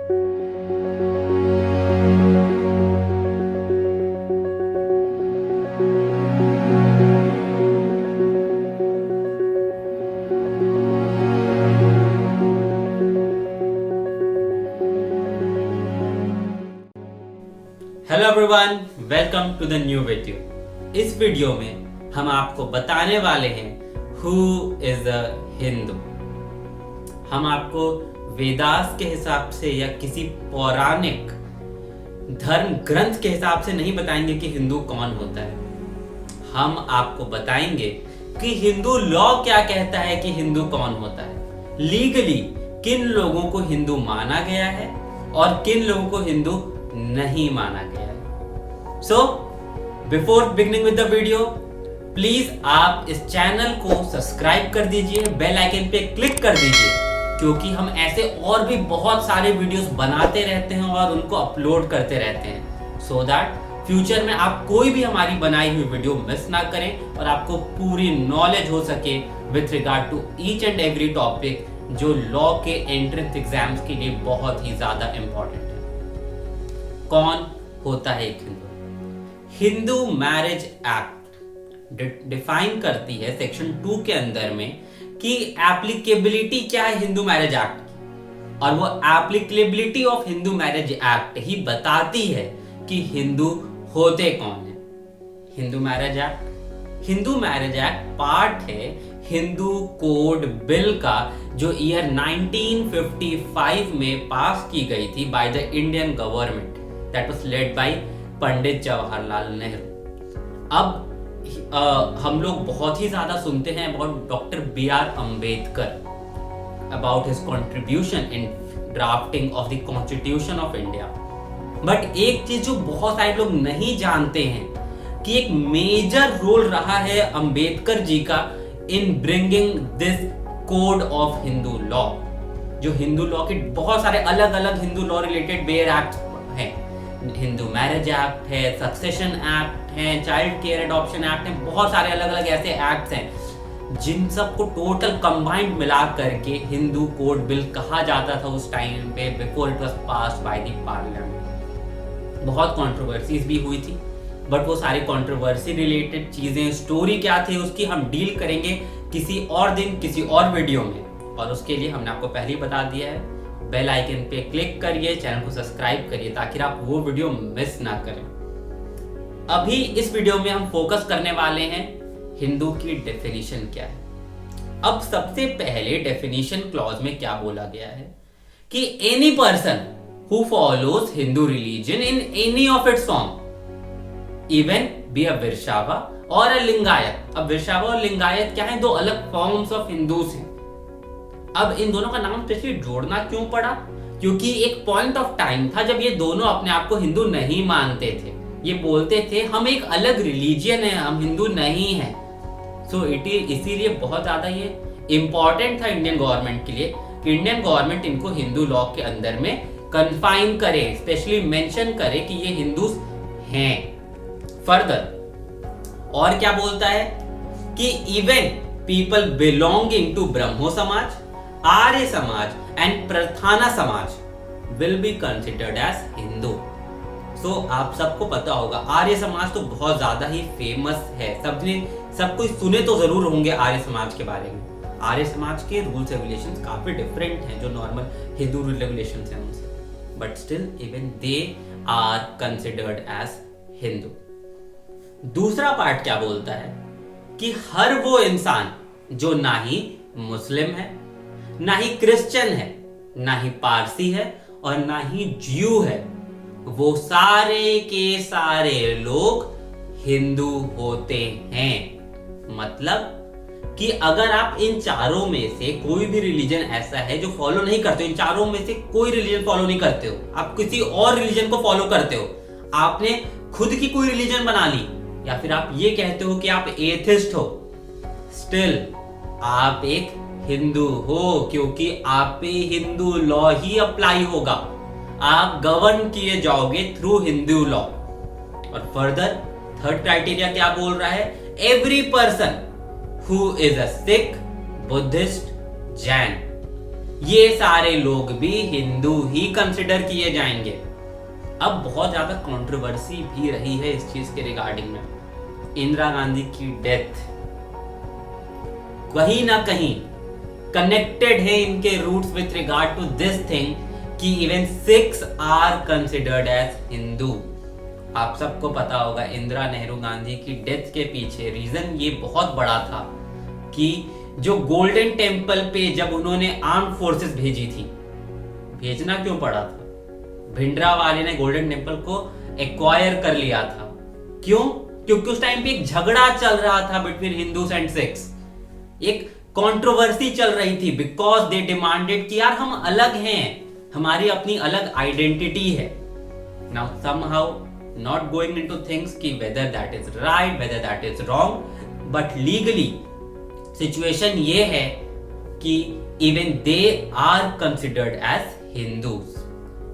Hello everyone, welcome to the new video. इस video में हम आपको बताने वाले हैं हु इज अ हिंदू। हम आपको वेदास के हिसाब से या किसी पौराणिक धर्म ग्रंथ के हिसाब से नहीं बताएंगे कि हिंदू कौन होता है। हम आपको बताएंगे कि हिंदू लॉ क्या कहता है कि हिंदू कौन होता है। लीगली किन लोगों को हिंदू माना गया है और किन लोगों को हिंदू नहीं माना गया है। So before beginning with the video, please आप इस चैनल को सब्सक्राइब कर दीजिए, बेल आइकन पे क्लिक कर दीजिए, क्योंकि हम ऐसे और भी बहुत सारे वीडियोस बनाते रहते हैं और उनको अपलोड करते रहते हैं, सो दैट फ्यूचर में आप कोई भी हमारी बनाई हुई वीडियो मिस ना करें और आपको पूरी नॉलेज हो सके with regard to each and every topic जो लॉ के एंट्रेंस एग्जाम्स के लिए बहुत ही ज्यादा इंपॉर्टेंट है। कौन होता है एक Hindu? Hindu marriage act define करती है सेक्शन 2 के अंदर में कि एप्लीकेबिलिटी क्या है हिंदू मैरिज एक्ट की, और वो applicability of Hindu marriage act ही बताती है कि हिंदू होते कौन है। हिंदू मैरिज एक्ट पार्ट है हिंदू कोड बिल का, जो ईयर 1955 में पास की गई थी by the Indian government, that was led by Pandit Jawaharlal Nehru. अब हम लोग बहुत ही ज्यादा सुनते हैं about doctor B.R. Ambedkar, about his contribution in drafting of the constitution of India. But एक चीज जो बहुत सारे लोग नहीं जानते हैं कि एक मेजर रोल रहा है अंबेडकर जी का in bringing this code of Hindu law. जो हिंदू लॉ के बहुत सारे अलग अलग Hindu law related bare act हैं, हिंदू मैरिज एक्ट है, सक्सेशन एक्ट है, चाइल्ड केयर एडॉप्शन एक्ट है, बहुत सारे अलग अलग ऐसे एक्ट्स हैं जिन सबको टोटल कंबाइंड मिला करके हिंदू कोड बिल कहा जाता था उस टाइम पे, before it was passed by the parliament. बहुत कंट्रोवर्सीज भी हुई थी, बट वो सारी कंट्रोवर्सी रिलेटेड चीजें, स्टोरी क्या थी उसकी हम डील करेंगे किसी और दिन किसी और वीडियो में, और उसके लिए हमने आपको पहले ही बता दिया है, बेल आइकन पे क्लिक करिए, चैनल को सब्सक्राइब करिए ताकि आप वो वीडियो मिस ना करें। अभी इस वीडियो में हम फोकस करने वाले हैं हिंदू की डेफिनेशन क्या है। अब सबसे पहले डेफिनेशन क्लॉज में क्या बोला गया है कि any person who follows Hindu religion in any of its form, even be a Virashaiva और अ लिंगायत। अब विरशावा और लिंगायत क्या है? दो अलग फॉर्म्स ऑफ हिंदूज हैं। अब इन दोनों का नाम स्पेशली जोड़ना क्यों पड़ा? क्योंकि एक पॉइंट ऑफ टाइम था जब ये दोनों अपने आप को हिंदू नहीं मानते थे। ये बोलते थे हम एक अलग रिलीजियन है, हम हिंदू नहीं हैं। सो इसीलिए बहुत ज्यादा ये इंपॉर्टेंट था इंडियन गवर्नमेंट के लिए कि इंडियन गवर्नमेंट इनको हिंदू लॉ के अंदर में कन्फाइन करे, स्पेशली मेंशन करे कि ये हिंदू हैं। फर्दर और क्या बोलता है कि even people belonging to Brahmo Samaj, Arya Samaj and Prarthana Samaj will be considered as Hindu. So आप सबको पता होगा आर्य समाज तो बहुत ज्यादा ही फेमस है, सब कोई सुने तो जरूर होंगे आर्य समाज के बारे में। आर्य समाज के रूल्स रेगुलेशंस काफी डिफरेंट हैं जो नॉर्मल हिंदू रूल रेगुलेशंस हैं उनसे, but still even they are considered as Hindu. दूसरा पार्ट क्या बोलता है कि हर वो इंसान जो ना ही मुस्लिम है, ना ही क्रिश्चियन है, ना ही पारसी है और ना ही ज्यू है, वो सारे के सारे लोग हिंदू होते हैं। मतलब कि अगर आप इन चारों में से कोई भी रिलीजन ऐसा है जो फॉलो नहीं करते हो, इन चारों में से कोई रिलीजन फॉलो नहीं करते हो, आप किसी और रिलीजन को फॉलो करते हो, आपने खुद की कोई रिलीजन बना ली, या फिर आप ये कहते हो कि आप एथिस्ट हो, स्टिल आप एक हिंदू हो, क्योंकि आप पे हिंदू लॉ ही अप्लाई होगा, आप गवर्न किए जाओगे थ्रू हिंदू लॉ। और फर्दर थर्ड क्राइटेरिया क्या बोल रहा है? Every person who is a Sikh, Buddhist, Jain ये सारे लोग भी हिंदू ही कंसिडर किए जाएंगे। अब बहुत ज्यादा कंट्रोवर्सी भी रही है इस चीज के रिगार्डिंग में। इंदिरा गांधी की डेथ कहीं ना कहीं कनेक्टेड है इनके roots with regard to this thing कि even Sikhs are considered as Hindu. आप सबको पता होगा इंदिरा नेहरू गांधी की डेथ के पीछे रीजन ये बहुत बड़ा था कि जो गोल्डन टेम्पल पे जब उन्होंने आर्म्ड फोर्सेस भेजी थी, भेजना क्यों पड़ा था? भिंडरावाले ने गोल्डन टेम्पल को एक्वायर कर लिया था। क्यों? क्योंकि उस टाइम पे एक झगड़ा चल रहा था बिटवीन हिंदूज एंड सिख्स, एक कंट्रोवर्सी चल रही थी बिकॉज दे डिमांडेड कि यार हम अलग हैं, हमारी अपनी अलग आइडेंटिटी है। Now somehow not going into things कि whether that is right, whether that is wrong, but legally situation ये है कि even they are considered as Hindus.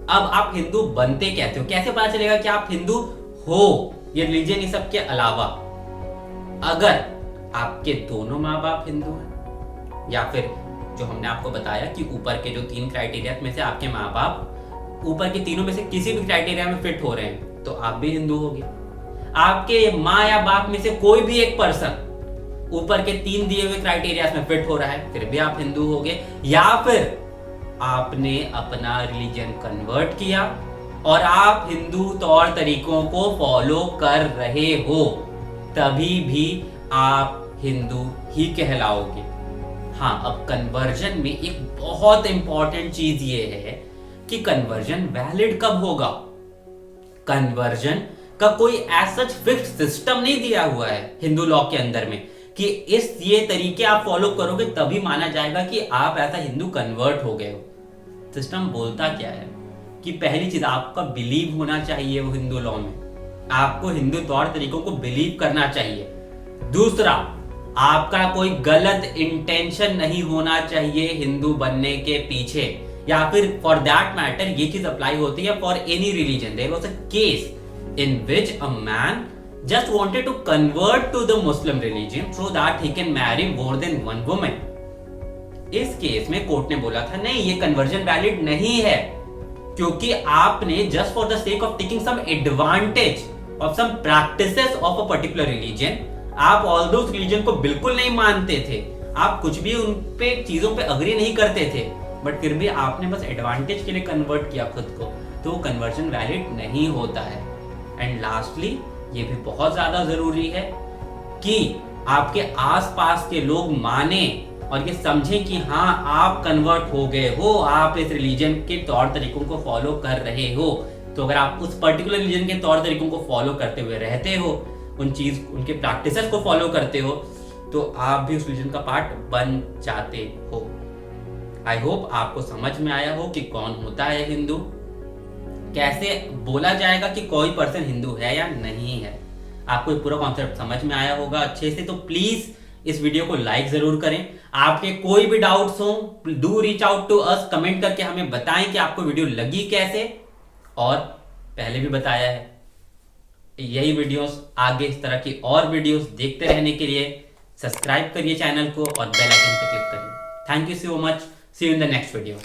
अब आप हिंदू बनते कैसे हो? कैसे पता चलेगा कि आप हिंदू हो? ये रिलीजन ये सब के अलावा अगर आपके दोनों माँ बाप हिंदू हैं, या फिर जो हमने आपको बताया कि ऊपर के जो 3 क्राइटेरिया में से आपके माँ बाप ऊपर के तीनों में से किसी भी क्राइटेरिया में फिट हो रहे हैं, तो आप भी हिंदू होगे। आपके माँ या बाप में से कोई भी एक पर्सन ऊपर के 3 दिए हुए क्राइटेरिया में फिट हो रहा है, फिर भी आप हिंदू होगे। या फिर आपने अपना रिलीजन कन्वर्ट किया और आप हिंदू तौर तरीकों को फॉलो कर रहे हो, तभी भी आप हिंदू ही कहलाओगे। हाँ, अब कन्वर्जन में एक बहुत इंपॉर्टेंट चीज ये है कि कन्वर्जन वैलिड कब होगा। कन्वर्जन का कोई ऐसा फिक्स्ड सिस्टम नहीं दिया हुआ है हिंदू लॉ के अंदर में कि ये तरीके आप फॉलो करोगे तभी माना जाएगा कि आप ऐसा हिंदू कन्वर्ट हो गए हो। सिस्टम बोलता क्या है कि पहली चीज आपका बिलीव होना चाहिए वो हिंदू लॉ में, आपको हिंदू तौर तरीकों को बिलीव करना चाहिए। दूसरा, आपका कोई गलत इंटेंशन नहीं होना चाहिए हिंदू बनने के पीछे, या फिर फॉर दैट मैटर ये चीज अप्लाई होती है for any religion. There was a case in which a man just wanted to convert to the Muslim religion so that he can marry more than one woman. इस case में court ने बोला था नहीं, ये conversion valid नहीं है, क्योंकि आपने just for the sake of taking some advantage of some practices of a particular religion, आप all those religion को बिल्कुल नहीं मानते थे, आप कुछ भी उन पे चीजों पे अग्री नहीं करते थे, बट फिर भी आपने बस एडवांटेज के लिए कन्वर्ट किया खुद को, तो कन्वर्जन वैलिड नहीं होता है। एंड लास्टली ये भी बहुत ज्यादा जरूरी है कि आपके आसपास के लोग माने और ये समझें कि हाँ आप कन्वर्ट हो गए हो, आप इस रिलीजन के तौर तरीकों को फॉलो कर रहे हो। तो अगर आप उस पर्टिकुलर रिलीजन के तौर तरीकों को फॉलो करते हुए रहते हो, उनके प्रैक्टिसेस को फॉलो करते हो, तो आप भी उस रिलीजन का पार्ट बन जाते हो। आई होप आपको समझ में आया हो कि कौन होता है हिंदू, कैसे बोला जाएगा कि कोई पर्सन हिंदू है या नहीं है। आपको पूरा कॉन्सेप्ट समझ में आया होगा अच्छे से। तो प्लीज इस वीडियो को लाइक जरूर करें। आपके कोई भी डाउट्स हो, do reach out to us, comment करके हमें बताएं कि आपको वीडियो लगी कैसे। और पहले भी बताया है, यही वीडियोस आगे इस तरह की और वीडियोस देखते रहने के लिए सब्सक्राइब करिए चैनल को और बेल आइकन पर क्लिक करिए। Thank you so much, see you in the next video.